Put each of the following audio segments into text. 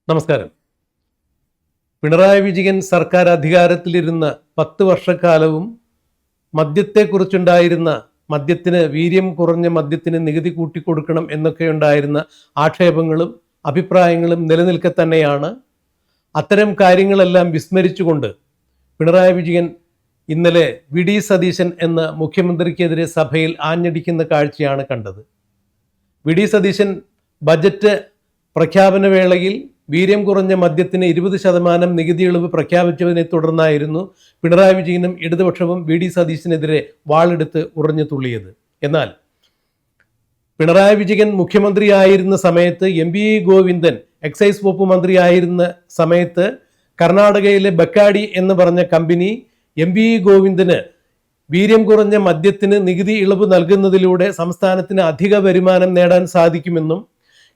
നമസ്കാരം. പിണറായി വിജയൻ സർക്കാർ അധികാരത്തിലിരുന്ന 10 വർഷക്കാലവും മദ്യത്തെക്കുറിച്ചുണ്ടായിരുന്ന മദ്യത്തിന് വീര്യം കുറഞ്ഞ മദ്യത്തിന് നികുതി കൂട്ടിക്കൊടുക്കണം എന്നൊക്കെ ഉണ്ടായിരുന്ന ആക്ഷേപങ്ങളും അഭിപ്രായങ്ങളും നിലനിൽക്കെ തന്നെയാണ് അത്തരം കാര്യങ്ങളെല്ലാം വിസ്മരിച്ചുകൊണ്ട് പിണറായി വിജയൻ ഇന്നലെ വി.ഡി. സതീശൻ എന്ന മുഖ്യമന്ത്രിക്കെതിരെ സഭയിൽ ആഞ്ഞടിക്കുന്ന കാഴ്ചയാണ് കണ്ടത്. വി.ഡി. സതീശൻ ബജറ്റ് പ്രഖ്യാപന വേളയിൽ വീര്യം കുറഞ്ഞ മദ്യത്തിന് 20% നികുതി ഇളവ് പ്രഖ്യാപിച്ചതിനെ തുടർന്നായിരുന്നു പിണറായി വിജയനും ഇടതുപക്ഷവും വി.ഡി. സതീശനെതിരെ വാളെടുത്ത് ഉറഞ്ഞു തുള്ളിയത്. എന്നാൽ പിണറായി വിജയൻ മുഖ്യമന്ത്രിയായിരുന്ന സമയത്ത് എം.വി. ഗോവിന്ദൻ എക്സൈസ് വകുപ്പ് മന്ത്രിയായിരുന്ന സമയത്ത് കർണാടകയിലെ ബക്കാടി എന്ന് പറഞ്ഞ കമ്പനി എം.വി. ഗോവിന്ദന് വീര്യം കുറഞ്ഞ മദ്യത്തിന് നികുതി ഇളവ് നൽകുന്നതിലൂടെ സംസ്ഥാനത്തിന് അധിക വരുമാനം നേടാൻ സാധിക്കുമെന്നും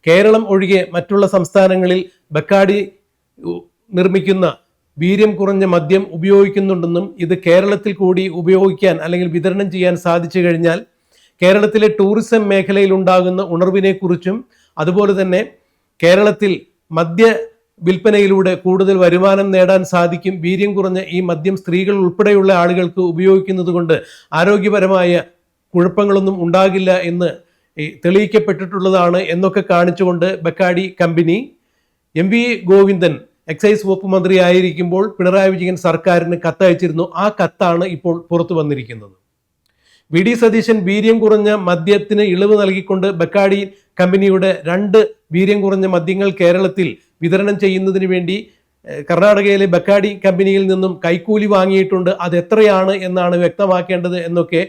കേരളം ഒഴികെ മറ്റുള്ള സംസ്ഥാനങ്ങളിൽ ബക്കാടി നിർമ്മിക്കുന്ന വീര്യം കുറഞ്ഞ മദ്യം ഉപയോഗിക്കുന്നുണ്ടെന്നും ഇത് കേരളത്തിൽ കൂടി ഉപയോഗിക്കാൻ അല്ലെങ്കിൽ വിതരണം ചെയ്യാൻ സാധിച്ചു കഴിഞ്ഞാൽ കേരളത്തിലെ ടൂറിസം മേഖലയിൽ ഉണ്ടാകുന്ന ഉണർവിനെക്കുറിച്ചും അതുപോലെ തന്നെ കേരളത്തിൽ മദ്യ വിൽപ്പനയിലൂടെ കൂടുതൽ വരുമാനം നേടാൻ സാധിക്കും, വീര്യം കുറഞ്ഞ ഈ മദ്യം സ്ത്രീകൾ ഉൾപ്പെടെയുള്ള ആളുകൾക്ക് ഉപയോഗിക്കുന്നത് കൊണ്ട് ആരോഗ്യപരമായ കുഴപ്പങ്ങളൊന്നും ഉണ്ടാകില്ല എന്ന് തെളിയിക്കപ്പെട്ടിട്ടുള്ളതാണ് എന്നൊക്കെ കാണിച്ചുകൊണ്ട് Bacardi company MV. Govindan excise വകുപ്പ് മന്ത്രി ആയിരിക്കുമ്പോൾ പിണറായി വിജയൻ സർക്കാരിന് കത്തയച്ചിരുന്നു. ആ കത്താണ് ഇപ്പോൾ പുറത്തു വന്നിരിക്കുന്നത്. വി.ഡി. സതീശൻ വീര്യം കുറഞ്ഞ മദ്യത്തിന് ഇളവ് നൽകിക്കൊണ്ട് ബക്കാടി കമ്പനിയുടെ 2 വീര്യം കുറഞ്ഞ മദ്യങ്ങൾ കേരളത്തിൽ വിതരണം ചെയ്യുന്നതിന് വേണ്ടി കർണാടകയിലെ ബക്കാടി കമ്പനിയിൽ നിന്നും കൈക്കൂലി വാങ്ങിയിട്ടുണ്ട്. അത് എത്രയാണ് എന്നാണ് വ്യക്തമാക്കേണ്ടത് എന്നൊക്കെ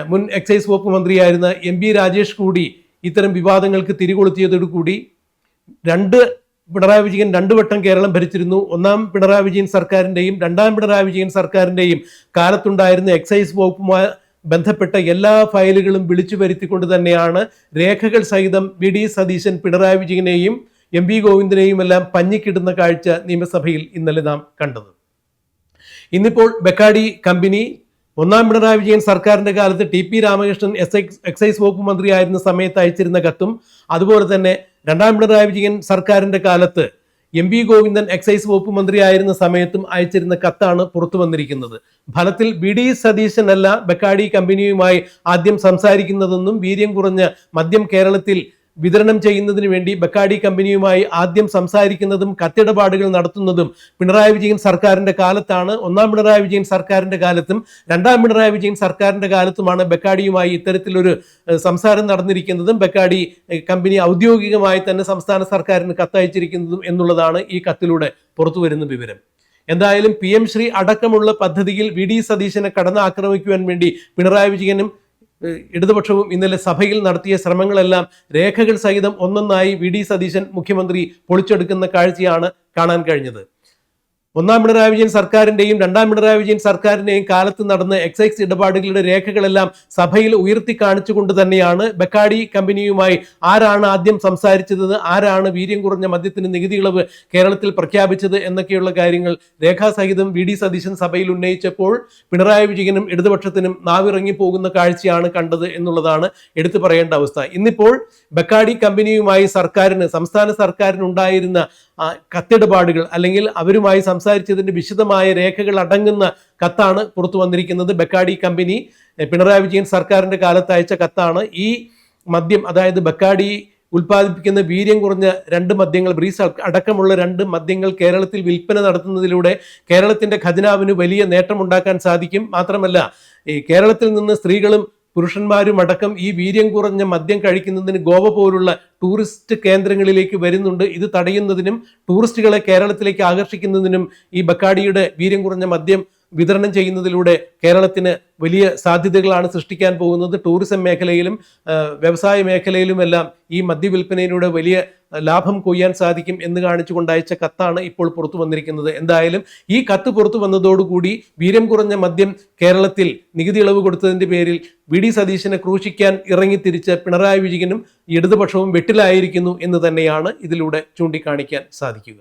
മുൻ എക്സൈസ് വകുപ്പ് മന്ത്രിയായിരുന്ന എം.ബി. രാജേഷ് കൂടി ഇത്തരം വിവാദങ്ങൾക്ക് തിരികൊളുത്തിയതോടുകൂടി പിണറായി വിജയൻ 2 വട്ടം കേരളം ഭരിച്ചിരുന്നു. ഒന്നാം പിണറായി വിജയൻ സർക്കാരിൻ്റെയും 2ാം പിണറായി വിജയൻ സർക്കാരിൻ്റെയും കാലത്തുണ്ടായിരുന്ന എക്സൈസ് വകുപ്പുമായി ബന്ധപ്പെട്ട എല്ലാ ഫയലുകളും വിളിച്ചു വരുത്തിക്കൊണ്ട് തന്നെയാണ് രേഖകൾ സഹിതം വി.ഡി. സതീശൻ പിണറായി വിജയനെയും എം.വി. ഗോവിന്ദനെയും എല്ലാം പഞ്ഞിക്കിടുന്ന കാഴ്ച നിയമസഭയിൽ ഇന്നലെ നാം കണ്ടത്. ഇന്നിപ്പോൾ ബക്കാടി കമ്പനി 1ാം പിണറായി വിജയൻ സർക്കാരിന്റെ കാലത്ത് ടി.പി. രാമകൃഷ്ണൻ എക്സൈസ് വകുപ്പ് മന്ത്രിയായിരുന്ന സമയത്ത് അയച്ചിരുന്ന കത്തും അതുപോലെ തന്നെ 2ാം പിണറായി വിജയൻ സർക്കാരിന്റെ കാലത്ത് എം.വി. ഗോവിന്ദൻ എക്സൈസ് വകുപ്പ് മന്ത്രിയായിരുന്ന സമയത്തും അയച്ചിരുന്ന കത്താണ് പുറത്തു വന്നിരിക്കുന്നത്. ഫലത്തിൽ വി.ഡി. സതീശനല്ല ബക്കാടി കമ്പനിയുമായി ആദ്യം സംസാരിക്കുന്നതെന്നും വീര്യം കുറഞ്ഞ മദ്യം കേരളത്തിൽ വിതരണം ചെയ്യുന്നതിന് വേണ്ടി ബക്കാടി കമ്പനിയുമായി ആദ്യം സംസാരിക്കുന്നതും കത്തിടപാടുകൾ നടത്തുന്നതും പിണറായി വിജയൻ സർക്കാരിന്റെ കാലത്താണ്. 1ാം പിണറായി വിജയൻ സർക്കാരിന്റെ കാലത്തും 2ാം പിണറായി വിജയൻ സർക്കാരിന്റെ കാലത്തുമാണ് ബക്കാടിയുമായി ഇത്തരത്തിലൊരു സംസാരം നടന്നിരിക്കുന്നതും ബക്കാടി കമ്പനി ഔദ്യോഗികമായി തന്നെ സംസ്ഥാന സർക്കാരിന് കത്തയച്ചിരിക്കുന്നതും എന്നുള്ളതാണ് ഈ കത്തിലൂടെ പുറത്തു വരുന്ന വിവരം. എന്തായാലും PM ശ്രീ അടക്കമുള്ള പദ്ധതിയിൽ വി.ഡി. സതീശനെ കടന്നാക്രമിക്കുവാൻ വേണ്ടി പിണറായി വിജയനും ഇടതുപക്ഷവും ഇന്നലെ സഭയിൽ നടത്തിയ ശ്രമങ്ങളെല്ലാം രേഖകൾ സഹിതം ഒന്നൊന്നായി വി.ഡി. സതീശൻ മുഖ്യമന്ത്രി പൊളിച്ചെടുക്കുന്ന കാഴ്ചയാണ് കാണാൻ കഴിഞ്ഞത്. 1ാം പിണറായി വിജയൻ സർക്കാരിന്റെയും 2ാം പിണറായി വിജയൻ സർക്കാരിന്റെയും കാലത്ത് നടന്ന എക്സൈസ് ഇടപാടുകളുടെ രേഖകളെല്ലാം സഭയിൽ ഉയർത്തി കാണിച്ചുകൊണ്ട് തന്നെയാണ് ബക്കാടി കമ്പനിയുമായി ആരാണ് ആദ്യം സംസാരിച്ചത്, ആരാണ് വീര്യം കുറഞ്ഞ മദ്യത്തിന് നികുതി ഇളവ് കേരളത്തിൽ പ്രഖ്യാപിച്ചത് എന്നൊക്കെയുള്ള കാര്യങ്ങൾ രേഖാസഹിതം വി.ഡി. സതീശൻ സഭയിൽ ഉന്നയിച്ചപ്പോൾ പിണറായി വിജയനും ഇടതുപക്ഷത്തിനും നാവിറങ്ങി പോകുന്ന കാഴ്ചയാണ് കണ്ടത് എന്നുള്ളതാണ് എടുത്തു പറയേണ്ട അവസ്ഥ. ഇന്നിപ്പോൾ ബക്കാടി കമ്പനിയുമായി സംസ്ഥാന സർക്കാരിന് ഉണ്ടായിരുന്ന കത്തിടപാടുകൾ അല്ലെങ്കിൽ അവരുമായി സംസാരിച്ചതിന്റെ വിശദമായ രേഖകൾ അടങ്ങുന്ന കത്താണ് പുറത്തു വന്നിരിക്കുന്നത്. ബക്കാടി കമ്പനി പിണറായി വിജയൻ സർക്കാരിന്റെ കാലത്ത് അയച്ച കത്താണ്. ഈ മദ്യം, അതായത് ബക്കാടി ഉൽപ്പാദിപ്പിക്കുന്ന വീര്യം കുറഞ്ഞ 2 മദ്യങ്ങൾ, ബ്രീസ് അടക്കമുള്ള 2 മദ്യങ്ങൾ കേരളത്തിൽ വിൽപ്പന നടത്തുന്നതിലൂടെ കേരളത്തിന്റെ ഖജനാവിന് വലിയ നേട്ടമുണ്ടാക്കാൻ സാധിക്കും. മാത്രമല്ല കേരളത്തിൽ നിന്ന് സ്ത്രീകളും പുരുഷന്മാരും അടക്കം ഈ വീര്യം കുറഞ്ഞ മദ്യം കഴിക്കുന്നതിന് ഗോവ പോലുള്ള ടൂറിസ്റ്റ് കേന്ദ്രങ്ങളിലേക്ക് വരുന്നുണ്ട്. ഇത് തടയുന്നതിനും ടൂറിസ്റ്റുകളെ കേരളത്തിലേക്ക് ആകർഷിക്കുന്നതിനും ഈ ബക്കാടിയുടെ വീര്യം കുറഞ്ഞ മദ്യം വിതരണം ചെയ്യുന്നതിലൂടെ കേരളത്തിന് വലിയ സാധ്യതകളാണ് സൃഷ്ടിക്കാൻ പോകുന്നത്. ടൂറിസം മേഖലയിലും വ്യവസായ മേഖലയിലുമെല്ലാം ഈ മദ്യവിൽപ്പനയിലൂടെ വലിയ ലാഭം കൊയ്യാൻ സാധിക്കും എന്ന് കാണിച്ചുകൊണ്ട് അയച്ച കത്താണ് ഇപ്പോൾ പുറത്തു വന്നിരിക്കുന്നത്. എന്തായാലും ഈ കത്ത് പുറത്തു വന്നതോടുകൂടി വീര്യം കുറഞ്ഞ മദ്യം കേരളത്തിൽ നികുതി ഇളവ് കൊടുത്തതിന്റെ പേരിൽ വി.ഡി. സതീശനെ ക്രൂശിക്കാൻ ഇറങ്ങിത്തിരിച്ച പിണറായി വിജയനും ഇടതുപക്ഷവും വെട്ടിലായിരിക്കുന്നു എന്ന് തന്നെയാണ് ഇതിലൂടെ ചൂണ്ടിക്കാണിക്കാൻ സാധിക്കുക.